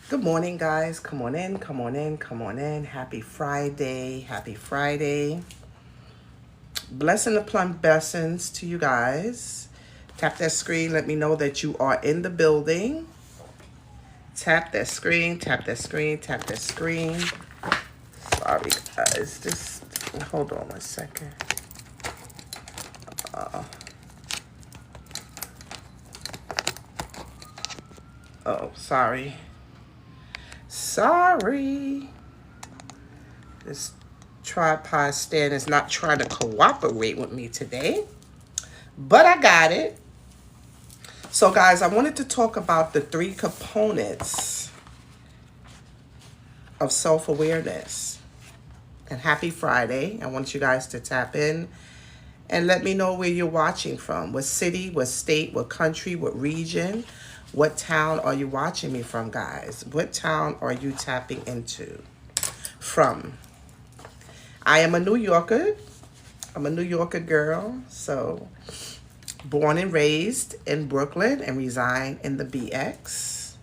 Good morning, guys. Come on in, come on in, come on in. Happy Friday. Happy Friday. Blessing the plum blessings to you guys. Tap that screen. Let me know that you are in the building. Tap that screen, tap that screen, tap that screen. Sorry, guys. Just hold on one second. Oh, sorry. Sorry. This tripod stand is not trying to cooperate with me today, but I got it. So, guys, I wanted to talk about the three components of self awareness. And happy Friday. I want you guys to tap in and let me know where you're watching from. What city, what state, what country, what region, what town are you watching me from, guys? What town are you tapping into from? I am a New Yorker. I'm a New Yorker girl. So, born and raised in Brooklyn and reside in the BX.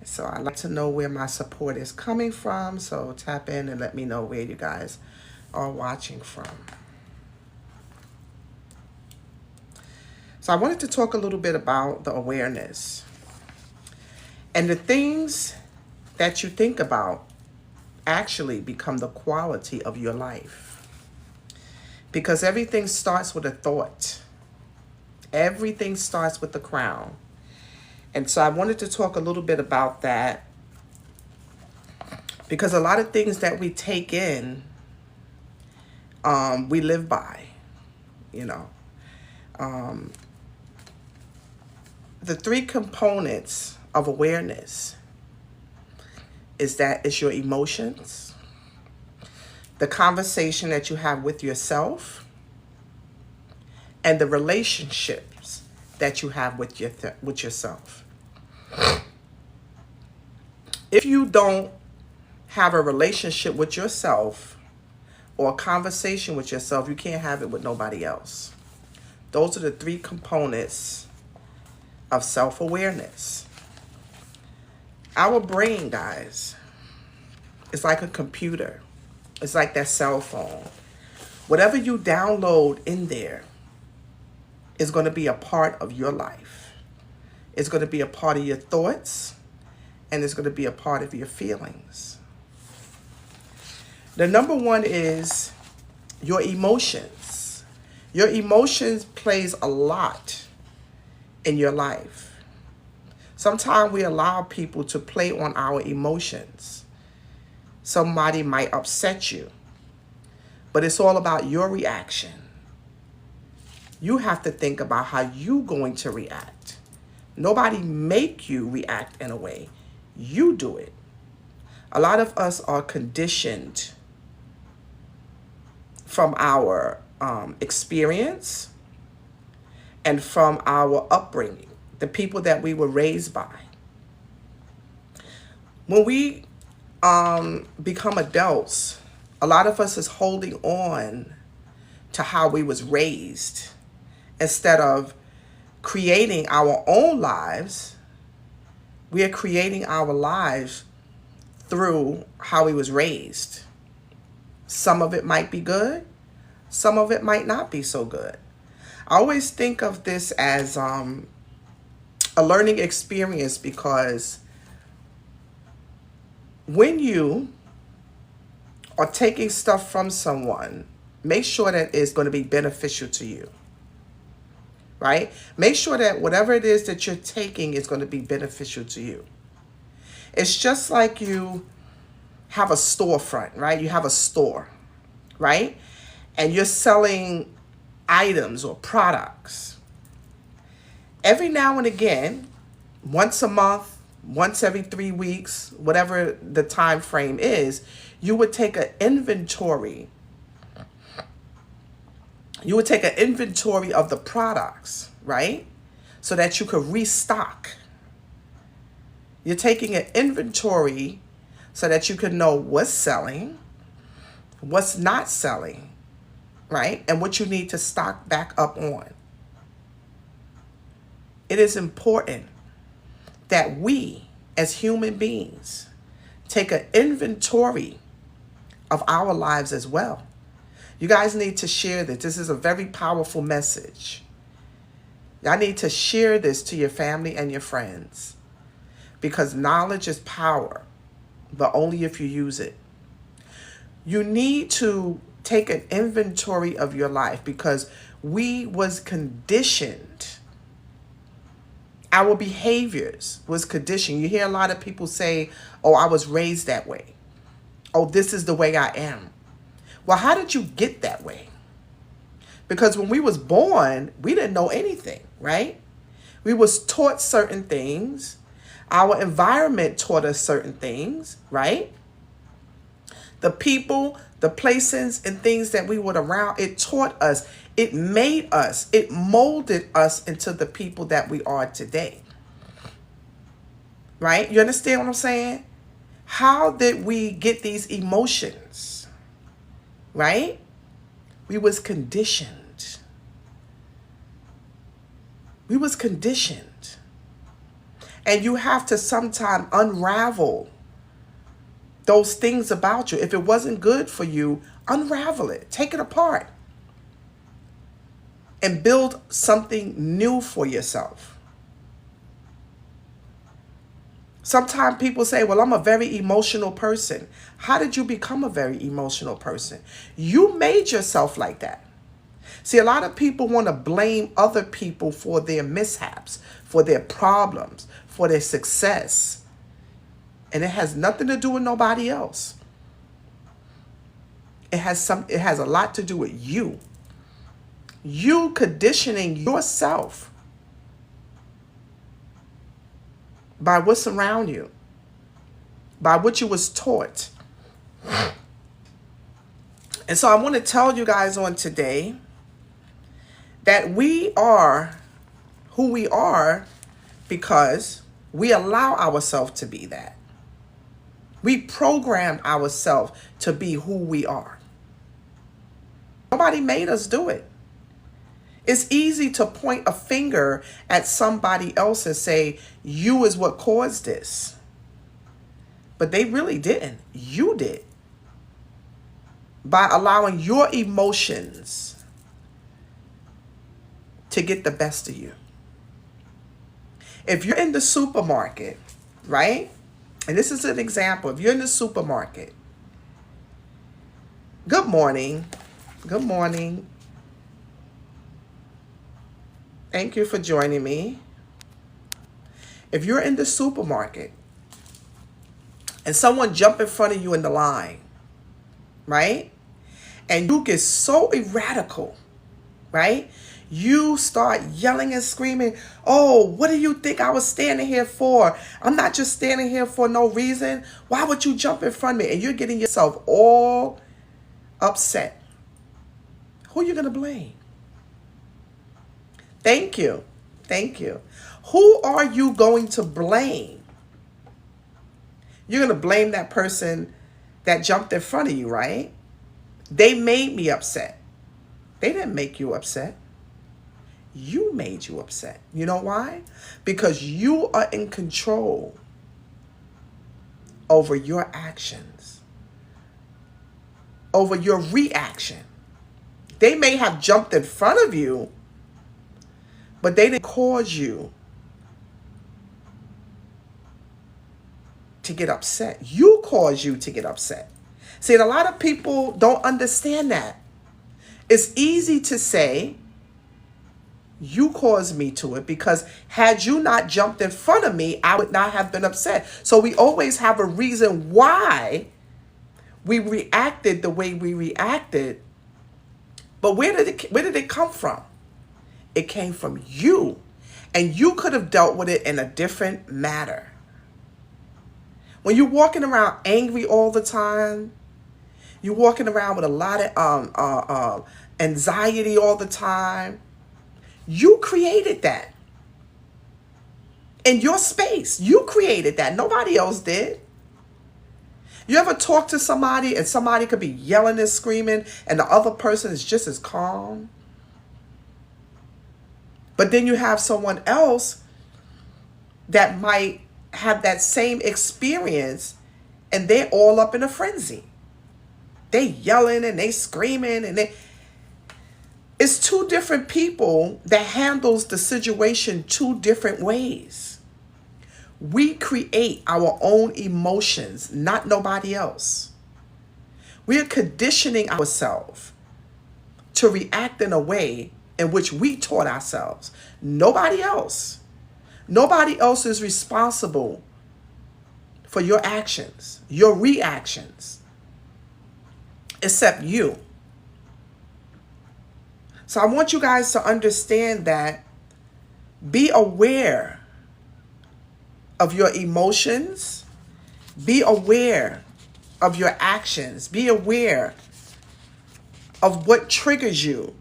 So I'd like to know where my support is coming from. So tap in and let me know where you guys are watching from. So I wanted to talk a little bit about the awareness. And the things that you think about actually become the quality of your life. Because everything starts with a thought. Everything starts with the crown. And so I wanted to talk a little bit about that because a lot of things that we take in, we live by, you know. The three components of awareness is that it's your emotions, the conversation that you have with yourself, and the relationships that you have with yourself. If you don't have a relationship with yourself or a conversation with yourself, you can't have it with nobody else. Those are the three components of self-awareness. Our brain, guys, is like a computer. It's like that cell phone. Whatever you download in there is going to be a part of your life. It's going to be a part of your thoughts, and it's going to be a part of your feelings. The number one is your emotions. Your emotions plays a lot in your life. Sometimes we allow people to play on our emotions. Somebody might upset you, but it's all about your reaction. You have to think about how you're going to react. Nobody make you react in a way. You do it. A lot of us are conditioned from our experience and from our upbringing, the people that we were raised by. When we become adults, a lot of us is holding on to how we was raised instead of creating our own lives. We are creating our lives through how we was raised. Some of it might be good. Some of it might not be so good. I always think of this as a learning experience because when you are taking stuff from someone, make sure that it's going to be beneficial to you. Right? Make sure that whatever it is that you're taking is going to be beneficial to you. It's just like you have a storefront, right? You have a store, right? And you're selling items or products. Every now and again, once a month, once every 3 weeks, whatever the time frame is, you would take an inventory. You would take an inventory of the products, right? So that you could restock. You're taking an inventory so that you can know what's selling, what's not selling, right? And what you need to stock back up on. It is important that we as human beings, take an inventory of our lives as well. You guys need to share this. This is a very powerful message. Y'all need to share this to your family and your friends, because knowledge is power, but only if you use it. You need to take an inventory of your life, because we was conditioned. Our behaviors was conditioned. You hear a lot of people say, oh, I was raised that way. Oh, this is the way I am. Well, how did you get that way? Because when we was born, we didn't know anything, right? We was taught certain things. Our environment taught us certain things, right? The people, the places, and things that we were around, it taught us, it made us, it molded us into the people that we are today. Right? You understand what I'm saying? How did we get these emotions? Right? We was conditioned. We was conditioned. And you have to sometime unravel those things about you. If it wasn't good for you, unravel it. Take it apart. And build something new for yourself. Sometimes people say, well, I'm a very emotional person. How did you become a very emotional person? You made yourself like that. See, a lot of people want to blame other people for their mishaps, for their problems, for their success. And it has nothing to do with nobody else. It has a lot to do with you. You conditioning yourself by what's around you, by what you was taught. And so I want to tell you guys on today that we are who we are because we allow ourselves to be that. We programmed ourselves to be who we are. Nobody made us do it. It's easy to point a finger at somebody else and say, you is what caused this. But they really didn't. You did. By allowing your emotions to get the best of you. If you're in the supermarket, right? And this is an example. If you're in the supermarket, good morning. Good morning. Thank you for joining me. If you're in the supermarket and someone jump in front of you in the line, right? And you get so radical, right? You start yelling and screaming, oh, what do you think I was standing here for? I'm not just standing here for no reason. Why would you jump in front of me? And you're getting yourself all upset. Who are you going to blame? Thank you. Thank you. Who are you going to blame? You're going to blame that person that jumped in front of you, right? They made me upset. They didn't make you upset. You made you upset. You know why? Because you are in control over your actions, over your reaction. They may have jumped in front of you, but they didn't cause you to get upset. You caused you to get upset. See, a lot of people don't understand that. It's easy to say, you caused me to it, because had you not jumped in front of me, I would not have been upset. So we always have a reason why we reacted the way we reacted. But where did it come from? It came from you. And you could have dealt with it in a different manner. When you're walking around angry all the time, you're walking around with a lot of anxiety all the time, you created that. In your space, you created that. Nobody else did. You ever talk to somebody and somebody could be yelling and screaming and the other person is just as calm? But then you have someone else that might have that same experience and they're all up in a frenzy. They yelling and they screaming and it's two different people that handles the situation two different ways. We create our own emotions, not nobody else. We are conditioning ourselves to react in a way in which we taught ourselves. Nobody else. Nobody else is responsible for your actions, your reactions, except you. So I want you guys to understand that. Be aware of your emotions. Be aware of your actions. Be aware of what triggers you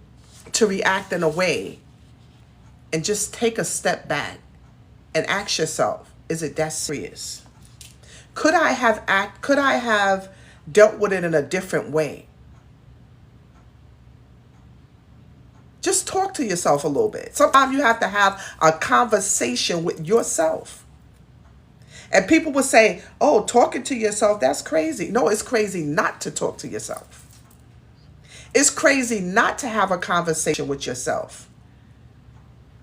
to react in a way. And just take a step back and ask yourself, is it that serious? Could I have dealt with it in a different way? Just talk to yourself a little bit. Sometimes you have to have a conversation with yourself. And people will say, oh, talking to yourself, that's crazy. No, it's crazy not to talk to yourself. It's crazy not to have a conversation with yourself.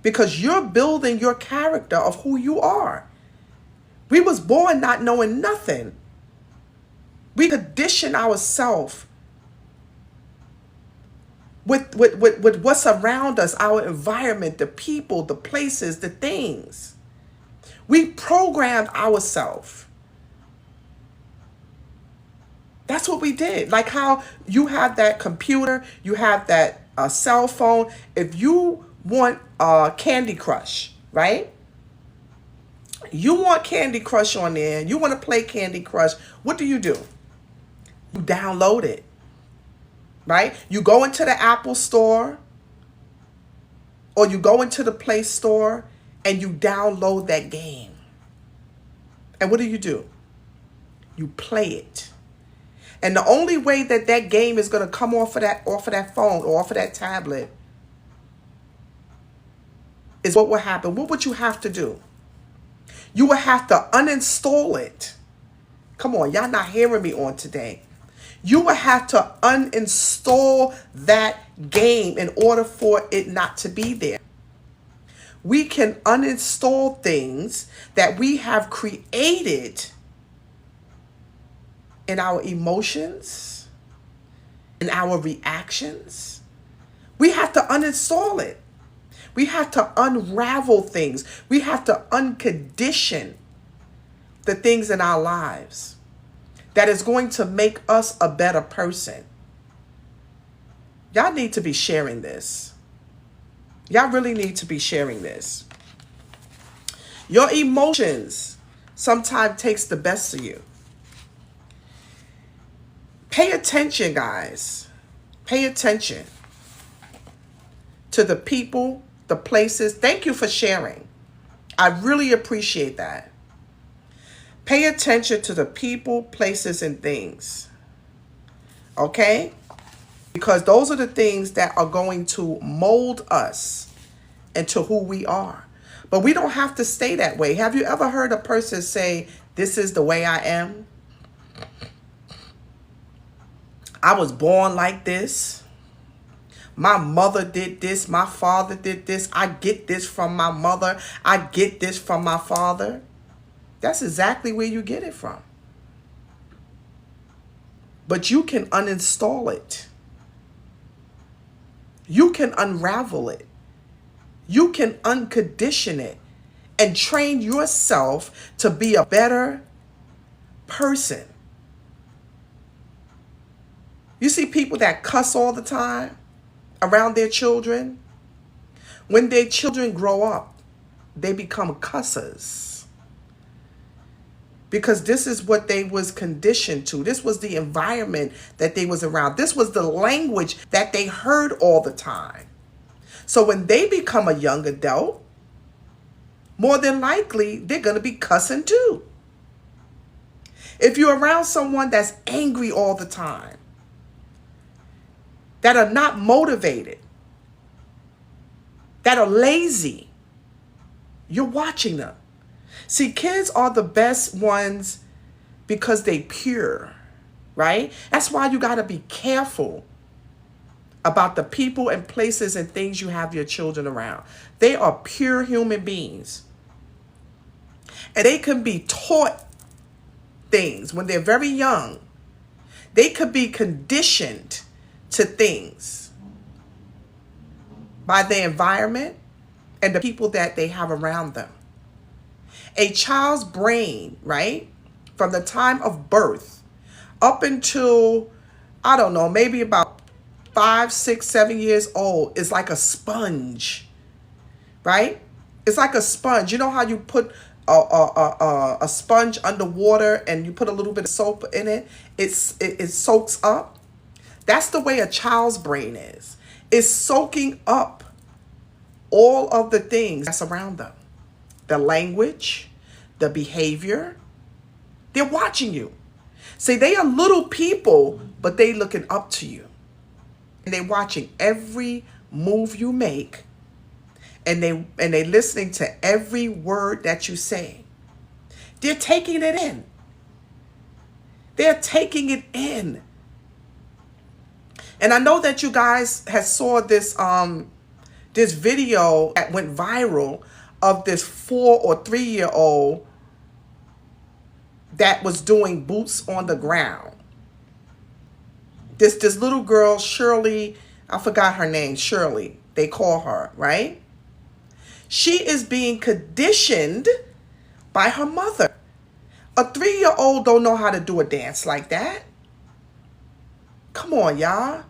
Because you're building your character of who you are. We was born not knowing nothing. We condition ourselves with what's around us, our environment, the people, the places, the things. We programmed ourselves. That's what we did. Like how you have that computer, you have that cell phone. If you want Candy Crush, right? You want Candy Crush on there. You want to play Candy Crush. What do? You download it. Right? You go into the Apple store or you go into the Play Store and you download that game. And what do? You play it. And the only way that that game is going to come off of that phone or off of that tablet is what will happen. What would you have to do? You will have to uninstall it. Come on, y'all not hearing me on today. You will have to uninstall that game in order for it not to be there. We can uninstall things that we have created in our emotions, in our reactions. We have to uninstall it. We have to unravel things. We have to uncondition the things in our lives that is going to make us a better person. Y'all need to be sharing this. Y'all really need to be sharing this. Your emotions sometimes takes the best of you. Pay attention, guys. Pay attention to the people, the places. Thank you for sharing. I really appreciate that. Pay attention to the people, places, and things. Okay? Because those are the things that are going to mold us into who we are. But we don't have to stay that way. Have you ever heard a person say, this is the way I am? I was born like this. My mother did this. My father did this. I get this from my mother. I get this from my father. That's exactly where you get it from. But you can uninstall it. You can unravel it. You can uncondition it and train yourself to be a better person. You see people that cuss all the time around their children. When their children grow up, they become cussers. Because this is what they was conditioned to. This was the environment that they was around. This was the language that they heard all the time. So when they become a young adult, more than likely, they're going to be cussing too. If you're around someone that's angry all the time, that are not motivated, that are lazy, you're watching them. See, kids are the best ones because they pure, right? That's why you got to be careful about the people and places and things you have your children around. They are pure human beings. And they can be taught things when they're very young. They could be conditioned to things by the environment and the people that they have around them. A child's brain, right, from the time of birth up until, I don't know, maybe about 5, 6, 7 years old is like a sponge, right? It's like a sponge. You know how you put a sponge underwater and you put a little bit of soap in it? It soaks up. That's the way a child's brain is. It's soaking up all of the things that's around them. The language, the behavior. They're watching you. See, they are little people, but they looking up to you. And they're watching every move you make. And they listening to every word that you say. They're taking it in. They're taking it in. And I know that you guys have saw this this video that went viral of this 4 or 3-year-old that was doing boots on the ground. This little girl, Shirley, I forgot her name, Shirley, they call her, right? She is being conditioned by her mother. A 3-year-old don't know how to do a dance like that. Come on, y'all.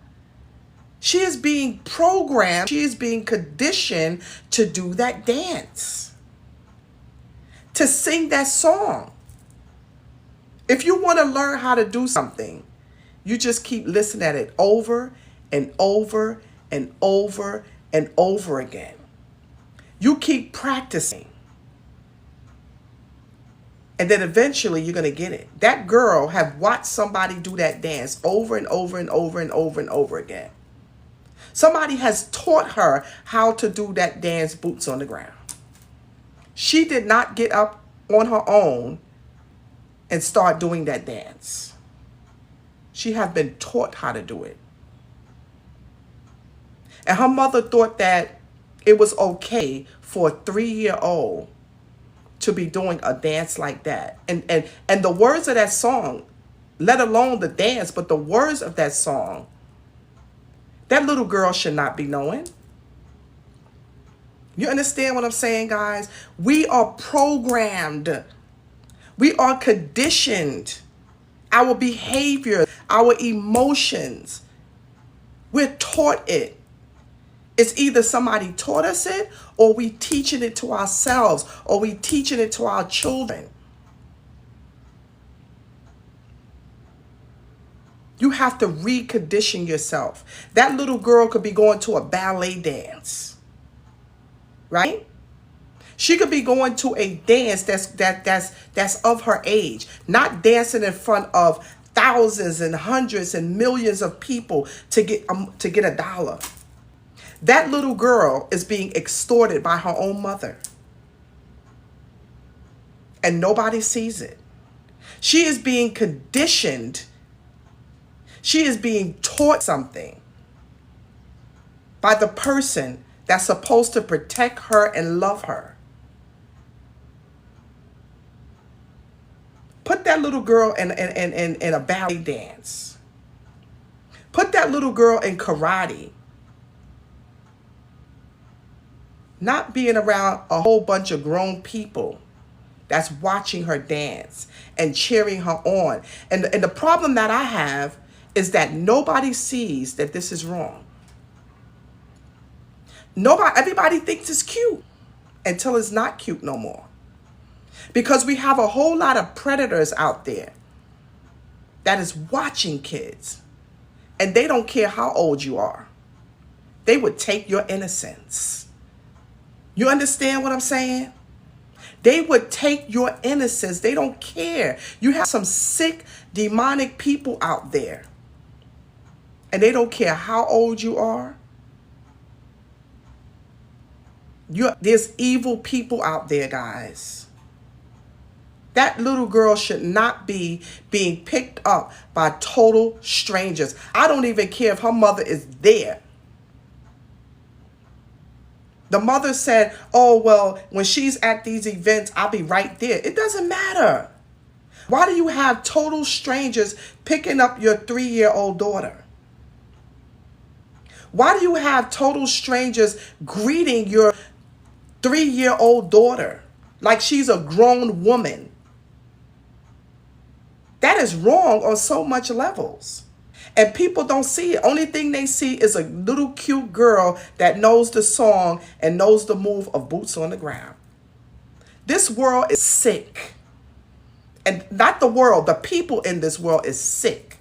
She is being programmed. She is being conditioned to do that dance, to sing that song. If you want to learn how to do something, you just keep listening at it over and over and over and over again. You keep practicing. And then eventually you're going to get it. That girl have watched somebody do that dance over and over and over and over and over again. Somebody has taught her how to do that dance, boots on the ground. She did not get up on her own and start doing that dance. She have been taught how to do it. And her mother thought that it was okay for a 3-year-old to be doing a dance like that. And the words of that song, let alone the dance, but the words of that song, that little girl should not be knowing. You understand what I'm saying, guys? We are programmed. We are conditioned. Our behavior, our emotions, we're taught it. It's either somebody taught us it, or we teaching it to ourselves, or we teaching it to our children. You have to recondition yourself. That little girl could be going to a ballet dance, right? She could be going to a dance that's of her age, not dancing in front of thousands and hundreds and millions of people to get $1. That little girl is being extorted by her own mother. And nobody sees it. She is being conditioned. She is being taught something by the person that's supposed to protect her and love her. Put that little girl in a ballet dance. Put that little girl in karate. Not being around a whole bunch of grown people that's watching her dance and cheering her on. And the problem that I have is that nobody sees that this is wrong. Everybody thinks it's cute until it's not cute no more. Because we have a whole lot of predators out there that is watching kids. And they don't care how old you are. They would take your innocence. You understand what I'm saying? They would take your innocence. They don't care. You have some sick, demonic people out there. And they don't care how old you are. There's evil people out there, guys. That little girl should not be being picked up by total strangers. I don't even care if her mother is there. The mother said, oh, well, when she's at these events, I'll be right there. It doesn't matter. Why do you have total strangers picking up your 3-year-old daughter? Why do you have total strangers greeting your 3-year-old daughter like she's a grown woman? That is wrong on so much levels. And people don't see it. Only thing they see is a little cute girl that knows the song and knows the move of boots on the ground. This world is sick. And not the world, the people in this world is sick.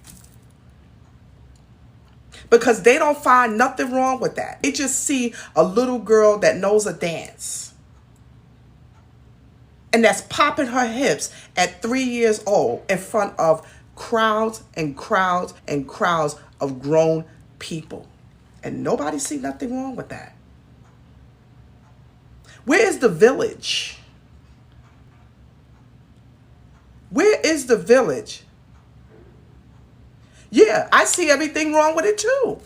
Because they don't find nothing wrong with that. They just see a little girl that knows a dance. And that's popping her hips at 3 years old in front of crowds and crowds and crowds of grown people. And nobody see nothing wrong with that. Where is the village? Where is the village? Yeah, I see everything wrong with it too.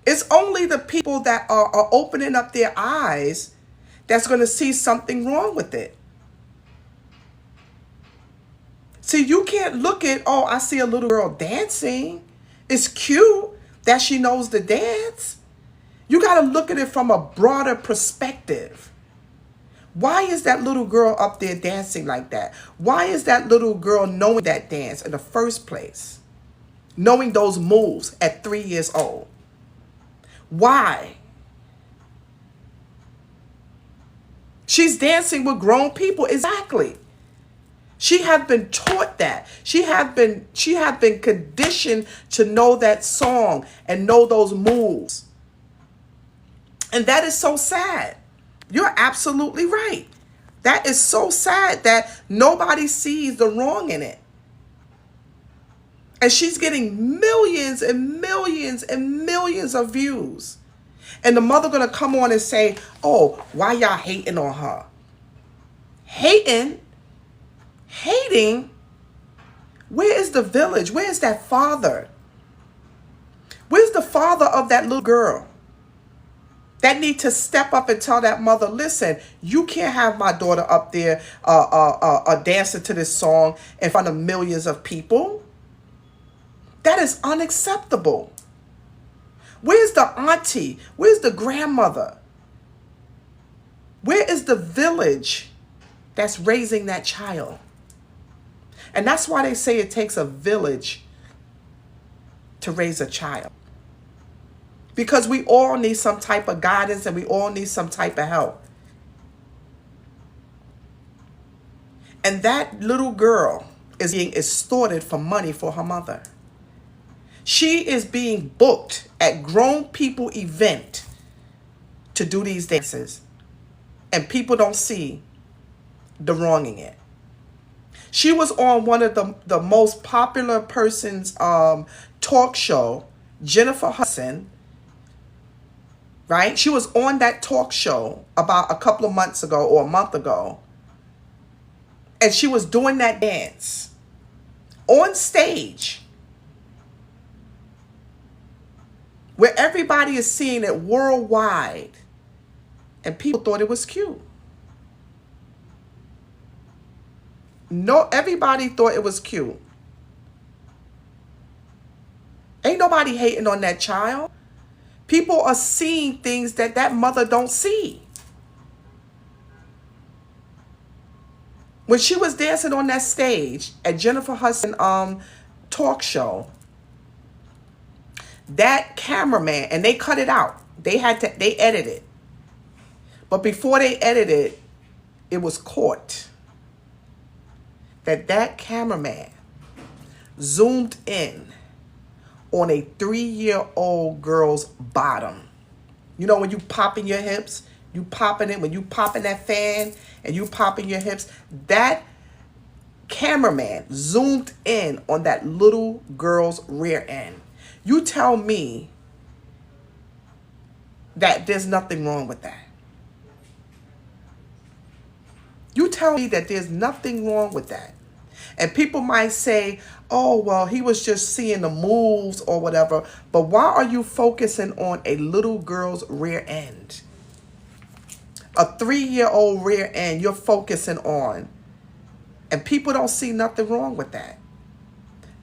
It's only the people that are opening up their eyes that's going to see something wrong with it. See, you can't look at, oh, I see a little girl dancing. It's cute that she knows the dance. You got to look at it from a broader perspective. Why is that little girl up there dancing like that? Why is that little girl knowing that dance in the first place? Knowing those moves at 3 years old? Why? She's dancing with grown people. Exactly. She have been taught that. She have been conditioned to know that song and know those moves. And that is so sad. You're absolutely right. That is so sad that nobody sees the wrong in it. And she's getting millions and millions and millions of views. And the mother gonna come on and say, oh, why y'all hating on her? Hating? Hating? Where is the village? Where is that father? Where's the father of that little girl? That need to step up and tell that mother, listen, you can't have my daughter up there dancing to this song in front of millions of people. That is unacceptable. Where's the auntie? Where's the grandmother? Where is the village that's raising that child? And that's why they say it takes a village to raise a child. Because we all need some type of guidance and we all need some type of help. And that little girl is being extorted for money for her mother. She is being booked at grown people event to do these dances. And people don't see the wrong in it. She was on one of the most popular person's talk show, Jennifer Hudson. Right? She was on that talk show about a couple of months ago or a month ago. And she was doing that dance on stage where everybody is seeing it worldwide. And people thought it was cute. No, everybody thought it was cute. Ain't nobody hating on that child. People are seeing things that that mother don't see. When she was dancing on that stage at Jennifer Hudson talk show, that cameraman, and they cut it out. They edited it. But before they edited, it was caught that cameraman zoomed in on a 3-year-old girl's bottom. You know when you popping your hips, you popping it, when you popping that fan and you popping your hips, that cameraman zoomed in on that little girl's rear end. You tell me that there's nothing wrong with that. You tell me that there's nothing wrong with that. And people might say, oh, well, he was just seeing the moves or whatever. But why are you focusing on a little girl's rear end? A 3-year-old rear end you're focusing on. And people don't see nothing wrong with that.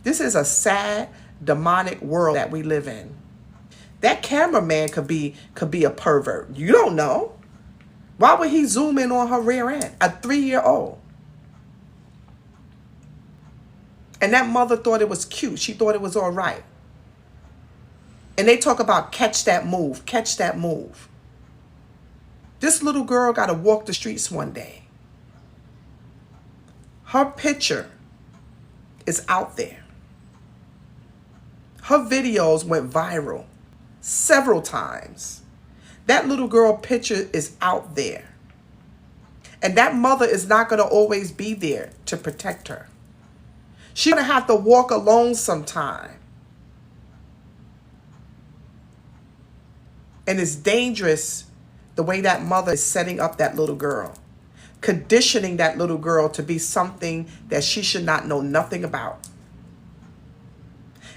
This is a sad, demonic world that we live in. That cameraman could be a pervert. You don't know. Why would he zoom in on her rear end? A 3-year-old. And that mother thought it was cute. She thought it was all right. And they talk about catch that move, catch that move. This little girl got to walk the streets one day. Her picture is out there. Her videos went viral several times. That little girl picture is out there. And that mother is not going to always be there to protect her. She's going to have to walk alone sometime. And it's dangerous the way that mother is setting up that little girl, conditioning that little girl to be something that she should not know nothing about.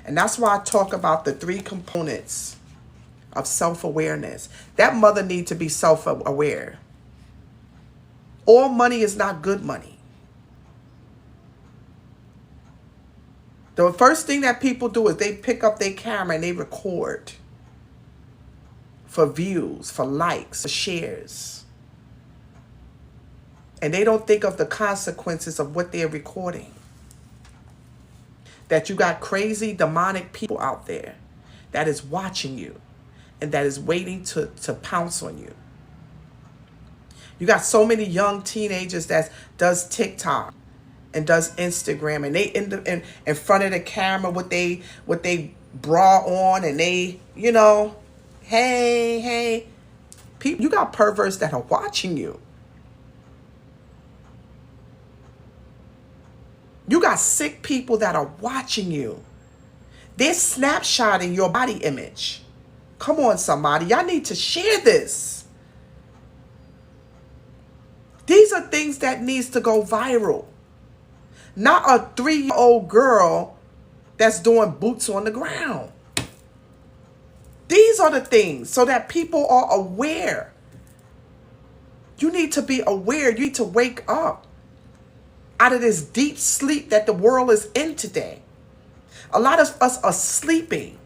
And that's why I talk about the 3 components of self-awareness. That mother needs to be self-aware. All money is not good money. The first thing that people do is they pick up their camera and they record for views, for likes, for shares. And they don't think of the consequences of what they're recording. That you got crazy, demonic people out there that is watching you and that is waiting to pounce on you. You got so many young teenagers that does TikTok and does Instagram, and they in front of the camera with they bra on, and they, hey, people, you got perverts that are watching you. You got sick people that are watching you. They're snapshotting your body image. Come on, somebody. Y'all need to share this. These are things that needs to go viral. Not a 3-year-old girl that's doing boots on the ground. These are the things so that people are aware. You need to be aware. You need to wake up out of this deep sleep that the world is in today. A lot of us are sleeping.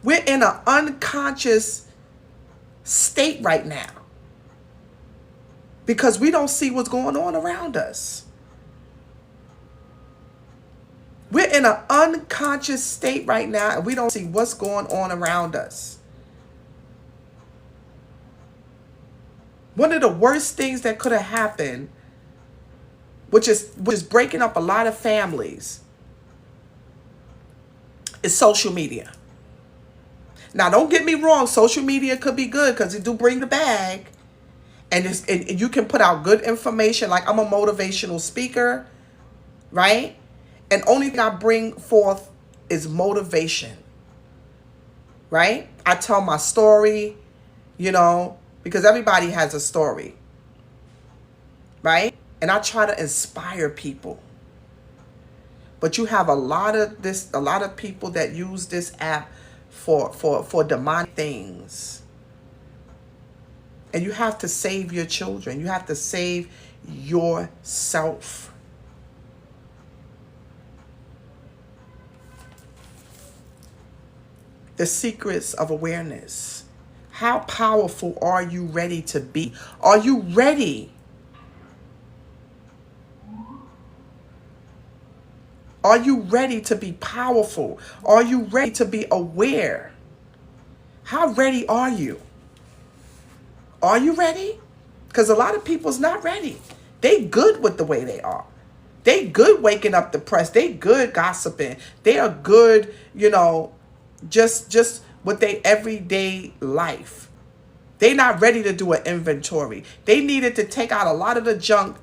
We're in an unconscious state right now because we don't see what's going on around us. We're in an unconscious state right now and we don't see what's going on around us. One of the worst things that could have happened, which is breaking up a lot of families, is social media. Now, don't get me wrong. Social media could be good because it do bring the bag. And you can put out good information. Like, I'm a motivational speaker, right? And only thing I bring forth is motivation, right? I tell my story, because everybody has a story, right? And I try to inspire people. But you have a lot of people that use this app for demonic things. And you have to save your children. You have to save yourself. The secrets of awareness. How powerful are you ready to be? Are you ready? Are you ready to be powerful? Are you ready to be aware? How ready are you? Are you ready? Because a lot of people's not ready. They good with the way they are. They good waking up the press. They good gossiping. They are good, just with their everyday life. They not ready to do an inventory. They needed to take out a lot of the junk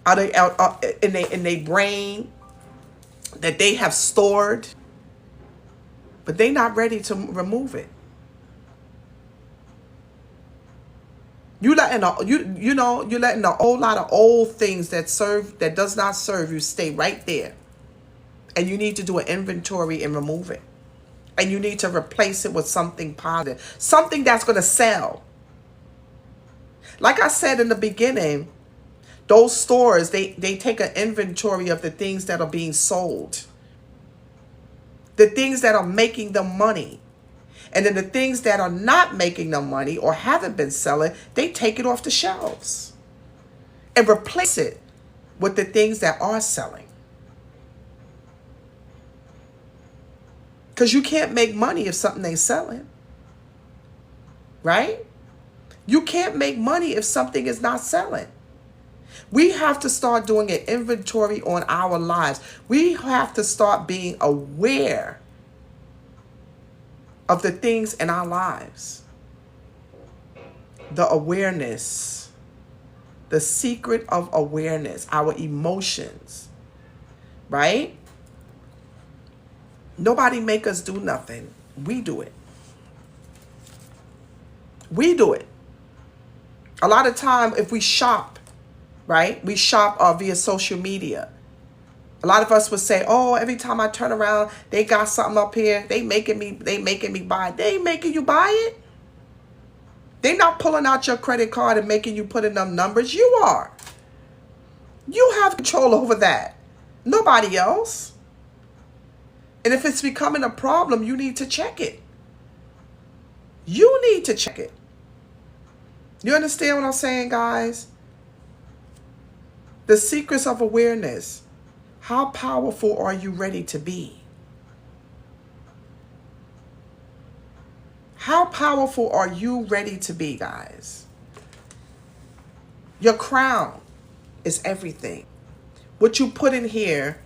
out in their brain that they have stored, but they not ready to remove it. You letting you're letting a whole lot of old things that does not serve you stay right there. And you need to do an inventory and remove it. And you need to replace it with something positive, something that's going to sell. Like I said in the beginning, those stores, they take an inventory of the things that are being sold, the things that are making them money. And then the things that are not making them money or haven't been selling, they take it off the shelves and replace it with the things that are selling. Because you can't make money if something ain't selling. Right? You can't make money if something is not selling. We have to start doing an inventory on our lives. We have to start being aware of the things in our lives. The awareness. The secret of awareness. Our emotions. Right? Nobody make us do nothing. We do it. We do it. A lot of time if we shop, right? We shop via social media. A lot of us would say, oh, every time I turn around, they got something up here. They making me buy it. They ain't making you buy it. They not pulling out your credit card and making you put in them numbers. You are. You have control over that. Nobody else. And if it's becoming a problem, you need to check it. You need to check it. You understand what I'm saying, guys? The secrets of awareness. How powerful are you ready to be? How powerful are you ready to be, guys? Your crown is everything. What you put in here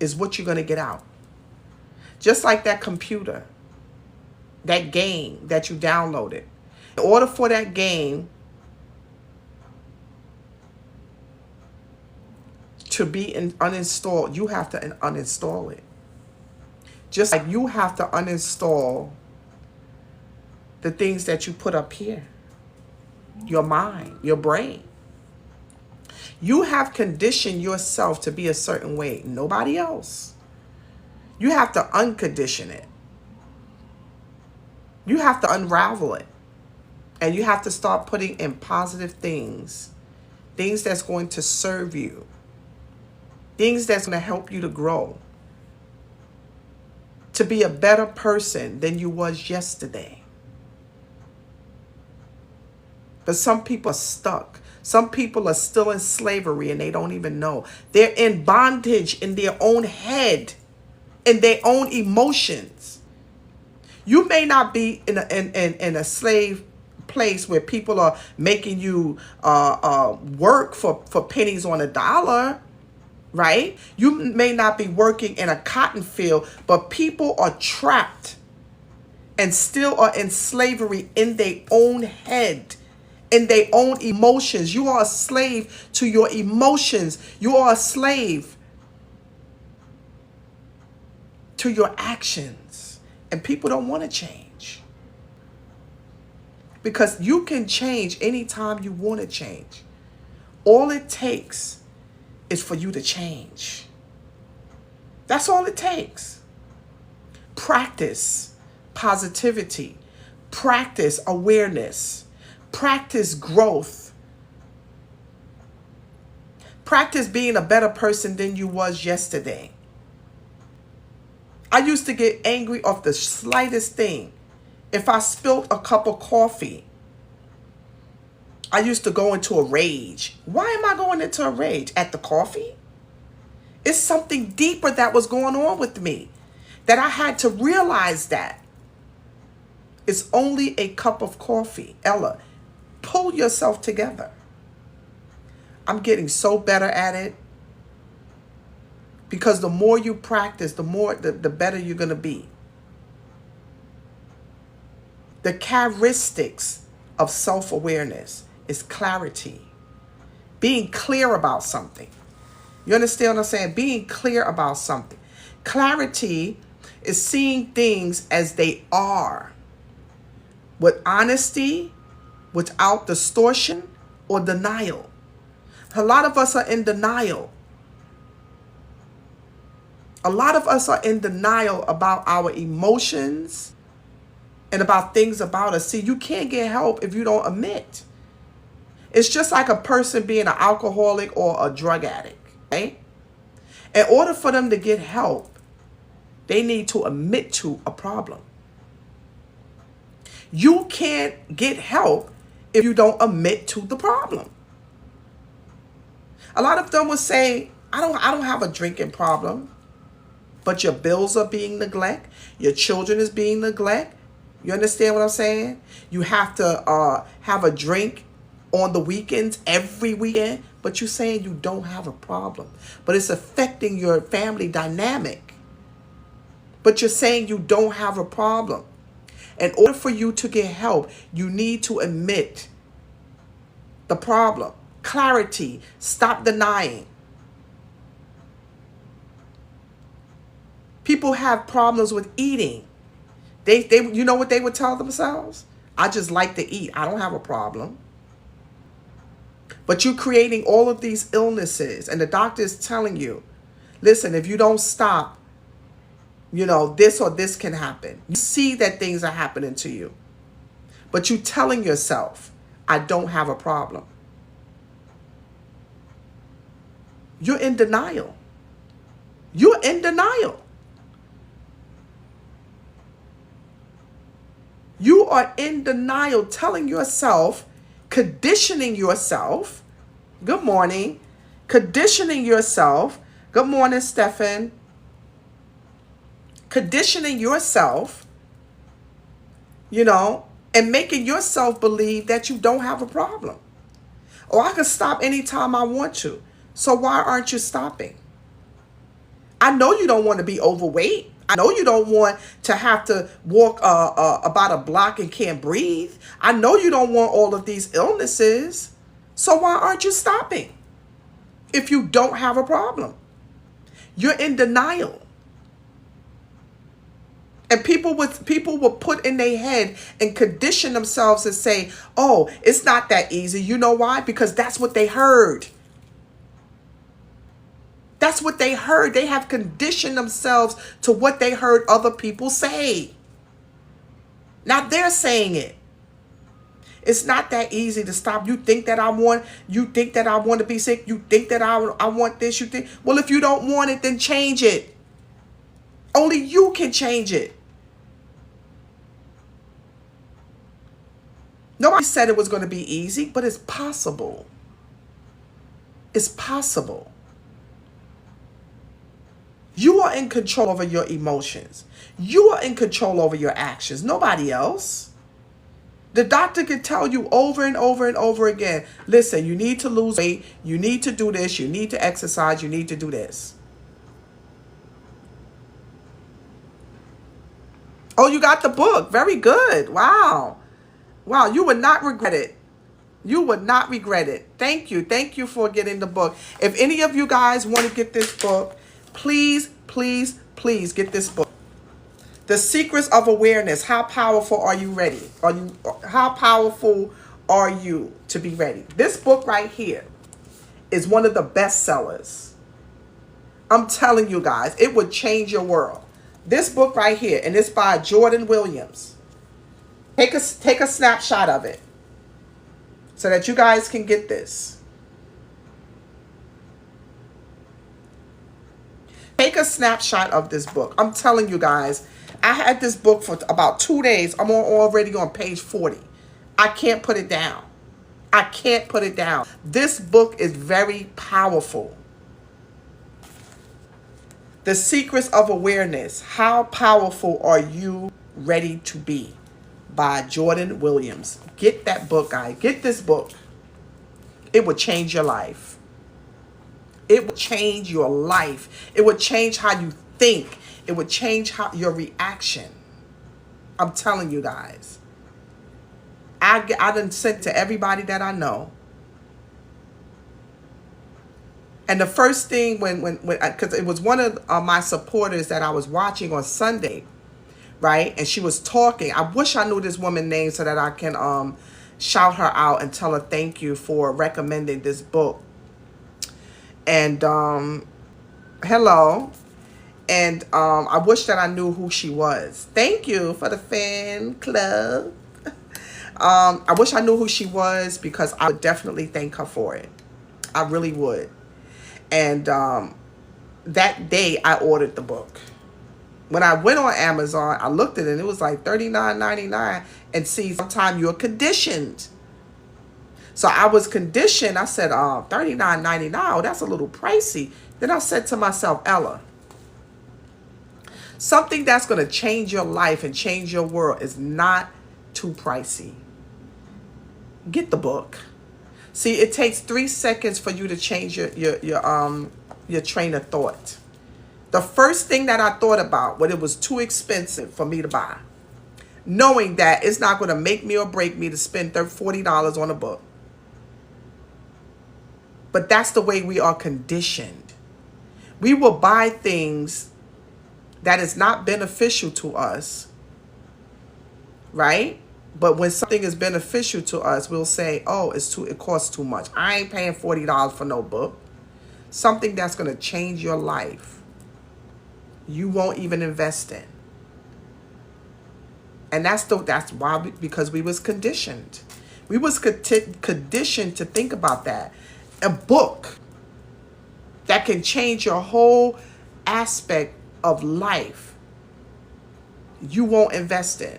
is what you're going to get out. Just like that computer, that game that you downloaded. In order for that game to be uninstalled, you have to uninstall it. Just like you have to uninstall the things that you put up here. Your mind, your brain. You have conditioned yourself to be a certain way. Nobody else. You have to uncondition it. You have to unravel it. And you have to start putting in positive things. Things that's going to serve you. Things that's going to help you to grow. To be a better person than you was yesterday. But some people are stuck. Some people are still in slavery and they don't even know. They're in bondage in their own head. In their own emotions. You may not be in a slave place where people are making you work for pennies on a dollar, right? You may not be working in a cotton field, but people are trapped and still are in slavery in their own head, in their own emotions. You are a slave to your emotions. You are a slave to your actions. And people don't want to change. Because you can change anytime you want to change. All it takes is for you to change. That's all it takes. Practice positivity. Practice awareness. Practice growth. Practice being a better person than you was yesterday. I used to get angry off the slightest thing. If I spilled a cup of coffee, I used to go into a rage. Why am I going into a rage? At the coffee? It's something deeper that was going on with me that I had to realize that. It's only a cup of coffee. Ella, pull yourself together. I'm getting so better at it. Because the more you practice, the better you're going to be. The characteristics of self-awareness is clarity. Being clear about something. You understand what I'm saying? Being clear about something. Clarity is seeing things as they are. With honesty without distortion or denial. A lot of us are in denial. A lot of us are in denial about our emotions and about things about us. See, you can't get help if you don't admit. It's just like a person being an alcoholic or a drug addict, right? In order for them to get help, they need to admit to a problem. You can't get help if you don't admit to the problem. A lot of them will say, I don't have a drinking problem, but your bills are being neglected. Your children is being neglected. You understand what I'm saying? You have to have a drink on the weekends, every weekend, but you're saying you don't have a problem. But it's affecting your family dynamic. But you're saying you don't have a problem. In order for you to get help, you need to admit the problem. Clarity. Stop denying. People have problems with eating. They you know what they would tell themselves? I just like to eat. I don't have a problem. But you're creating all of these illnesses, and the doctor is telling you, listen, if you don't stop, this or this can happen. You see that things are happening to you. But you're telling yourself, I don't have a problem. You're in denial. You're in denial. You are in denial, telling yourself, conditioning yourself. Good morning. Conditioning yourself. Good morning, Stefan. Conditioning yourself, and making yourself believe that you don't have a problem. Or I can stop anytime I want to. So why aren't you stopping? I know you don't want to be overweight. I know you don't want to have to walk about a block and can't breathe. I know you don't want all of these illnesses. So why aren't you stopping if you don't have a problem? You're in denial. And people will put in their head and condition themselves and say, oh, it's not that easy. You know why? Because that's what they heard. That's what they heard. They have conditioned themselves to what they heard other people say. Now they're saying it. It's not that easy to stop. You think that I want to be sick. You think that I want this. You think, well, if you don't want it, then change it. Only you can change it. Nobody said it was going to be easy, but it's possible. It's possible. You are in control over your emotions. You are in control over your actions. Nobody else. The doctor can tell you over and over and over again, listen, you need to lose weight. You need to do this. You need to exercise. You need to do this. Oh, you got the book. Very good. Wow. Wow, you would not regret it. You would not regret it. Thank you. Thank you for getting the book. If any of you guys want to get this book, please, please, please get this book. The Secrets of Awareness. How powerful are you ready? How powerful are you to be ready? This book right here is one of the best sellers. I'm telling you guys, it would change your world. This book right here, and it's by Jordan Williams. Take a snapshot of it so that you guys can get this. Take a snapshot of this book. I'm telling you guys, I had this book for about 2 days. I'm already on page 40. I can't put it down. I can't put it down. This book is very powerful. The Secrets of Awareness. How powerful are you ready to be? By Jordan Williams. Get that book, guys. Get this book. It will change your life. It will change your life. It will change how you think. It will change your reaction. I'm telling you guys. I done sent to everybody that I know. And the first thing when because it was one of my supporters that I was watching on Sunday, right? And she was talking. I wish I knew this woman's name so that I can shout her out and tell her thank you for recommending this book. And hello. And I wish that I knew who she was. Thank you for the fan club. I wish I knew who she was, because I would definitely thank her for it. I really would. And that day I ordered the book. When I went on Amazon, I looked at it and it was like $39.99. And see, sometimes you're conditioned. So I was conditioned. I said, $39.99, oh, that's a little pricey. Then I said to myself, Ella, something that's going to change your life and change your world is not too pricey. Get the book. See, it takes 3 seconds for you to change your train of thought. The first thing that I thought about when it was too expensive for me to buy, knowing that it's not going to make me or break me to spend $40 on a book. But that's the way we are conditioned. We will buy things that is not beneficial to us, right? But when something is beneficial to us, we'll say, oh, it costs too much. I ain't paying $40 for no book. Something that's going to change your life, you won't even invest in. And that's why, because we was conditioned. We was conditioned to think about that. A book that can change your whole aspect of life, you won't invest in.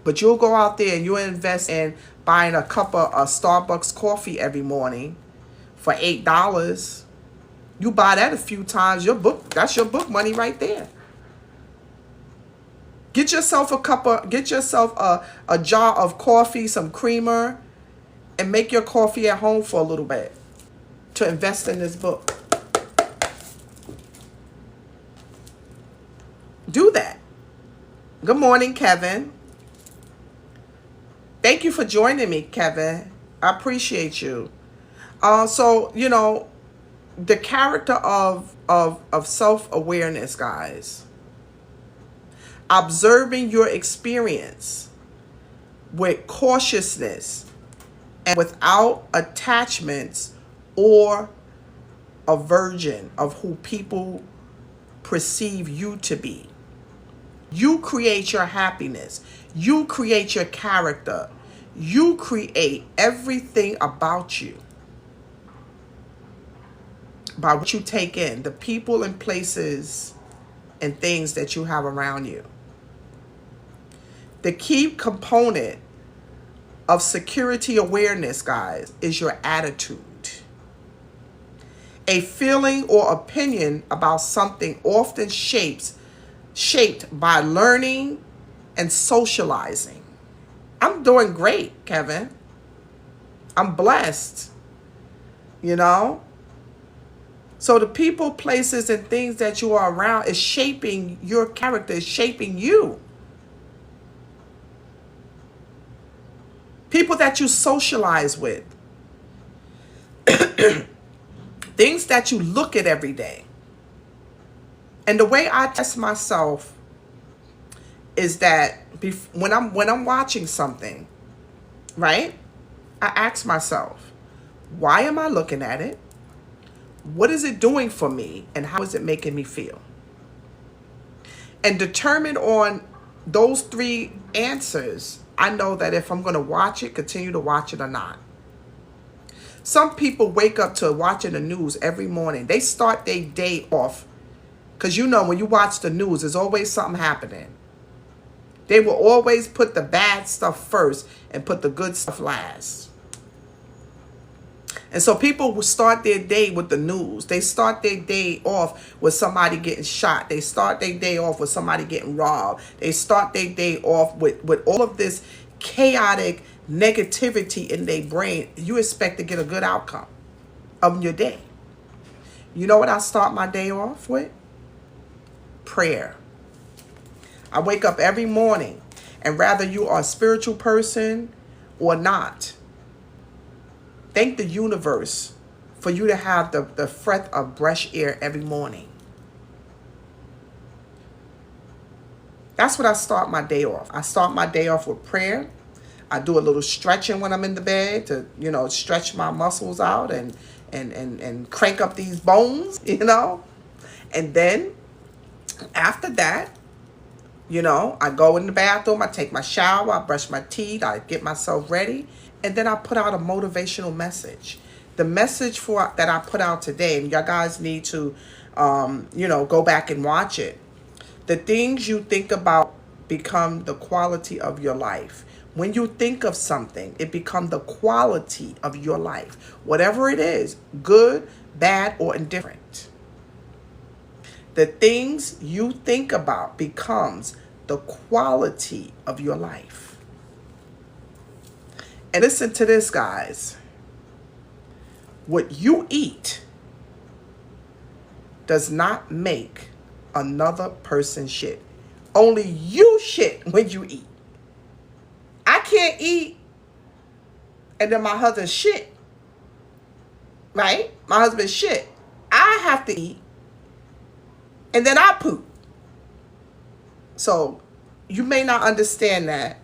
But you'll go out there and you'll invest in buying a cup of Starbucks coffee every morning for $8. You buy that a few times, that's your book money right there. Get yourself a jar of coffee, some creamer, and make your coffee at home for a little bit to invest in this book. Do that. Good morning, Kevin. Thank you for joining me, Kevin. I appreciate you. So, the character of self-awareness, guys. Observing your experience with cautiousness and without attachments or aversion of who people perceive you to be. You create your happiness. You create your character. You create everything about you by what you take in, the people and places and things that you have around you. The key component of security awareness, guys, is your attitude. A feeling or opinion about something often shaped by learning and socializing. I'm doing great, Kevin. I'm blessed. So the people, places, and things that you are around is shaping your character, is shaping you. People that you socialize with. Things that you look at every day. And the way I test myself is that when I'm watching something, right? I ask myself, why am I looking at it? What is it doing for me? And how is it making me feel? And determine on those 3 answers, I know that if I'm going to watch it, continue to watch it or not. Some people wake up to watching the news every morning. They start their day off. Because when you watch the news, there's always something happening. They will always put the bad stuff first and put the good stuff last. And so people will start their day with the news. They start their day off with somebody getting shot. They start their day off with somebody getting robbed. They start their day off with all of this chaotic negativity in their brain. You expect to get a good outcome of your day. You know what I start my day off with? Prayer. I wake up every morning, and rather you are a spiritual person or not, thank the universe for you to have the breath of fresh air every morning. That's what I start my day off. I start my day off with prayer. I do a little stretching when I'm in the bed to, you know, stretch my muscles out and crank up these bones, you know. And then after that, you know, I go in the bathroom, I take my shower, I brush my teeth, I get myself ready, and then I put out a motivational message. The message that I put out today, and y'all guys need to, you know, go back and watch it. The things you think about become the quality of your life. When you think of something, it becomes the quality of your life. Whatever it is, good, bad, or indifferent. The things you think about becomes the quality of your life. And listen to this, guys. What you eat does not make another person shit. Only you shit when you eat. I can't eat and then my husband shit. Right? My husband shit. I have to eat and then I poop. So you may not understand that,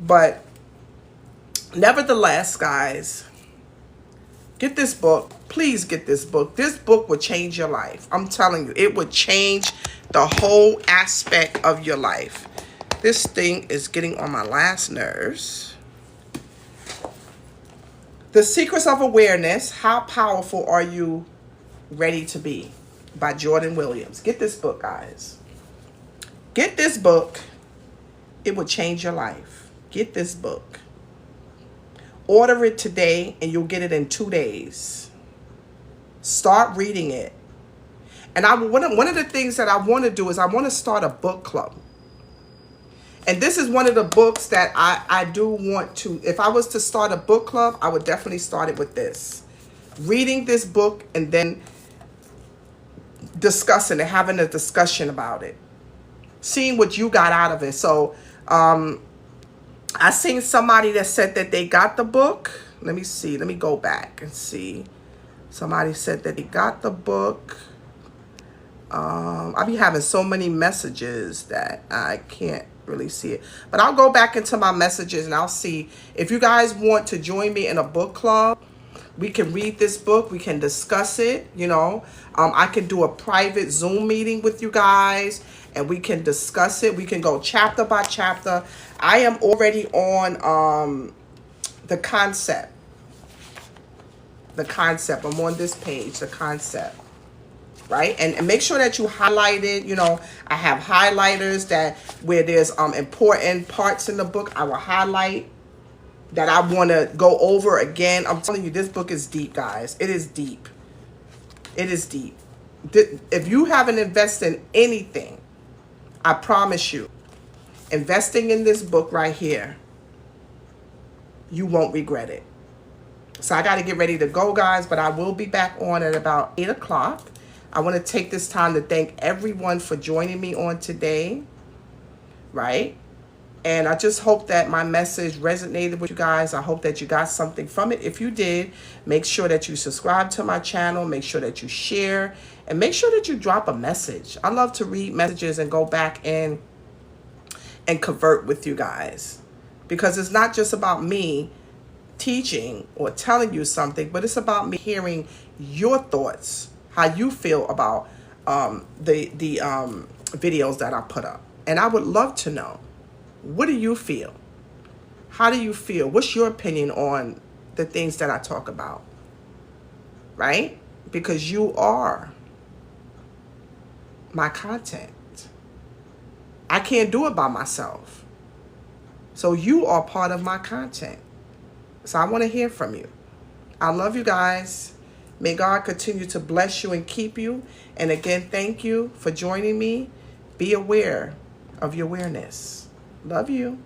but nevertheless, guys, get this book. Please get this book. This book will change your life. I'm telling you, it would change the whole aspect of your life. This thing is getting on my last nerves. The Secrets of Awareness. How powerful are you ready to be? By Jordan Williams. Get this book, guys. Get this book. It will change your life. Get this book. Order it today and you'll get it in 2 days. Start reading it. And one of the things that I want to do is I want to start a book club. And this is one of the books that I do want to, if I was to start a book club, I would definitely start it with this. Reading this book and then discussing it, having a discussion about it. Seeing what you got out of it. So, I seen somebody that said that they got the book. Let me see. Let me go back and see. Somebody said that they got the book. I be having so many messages that I can't really see it. But I'll go back into my messages and I'll see. If you guys want to join me in a book club, we can read this book. We can discuss it, you know. I can do a private Zoom meeting with you guys and we can discuss it. We can go chapter by chapter. I am already on the concept. The concept. I'm on this page, the concept. Right? And make sure that you highlight it. You know, I have highlighters that where there's important parts in the book, I will highlight that I want to go over again. I'm telling you, this book is deep, guys. It is deep. It is deep. If you haven't invested in anything, I promise you, investing in this book right here, you won't regret it. So I got to get ready to go, guys, but I will be back on at about 8 o'clock. I want to take this time to thank everyone for joining me on today, right? And I just hope that my message resonated with you guys. I hope that you got something from it. If you did, make sure that you subscribe to my channel. Make sure that you share. And make sure that you drop a message. I love to read messages and go back and convert with you guys. Because it's not just about me teaching or telling you something, but it's about me hearing your thoughts, how you feel about the videos that I put up. And I would love to know, what do you feel? How do you feel? What's your opinion on the things that I talk about? Right? Because you are my content. I can't do it by myself. So you are part of my content. So I want to hear from you. I love you guys. May God continue to bless you and keep you. And again, thank you for joining me. Be aware of your awareness. Love you.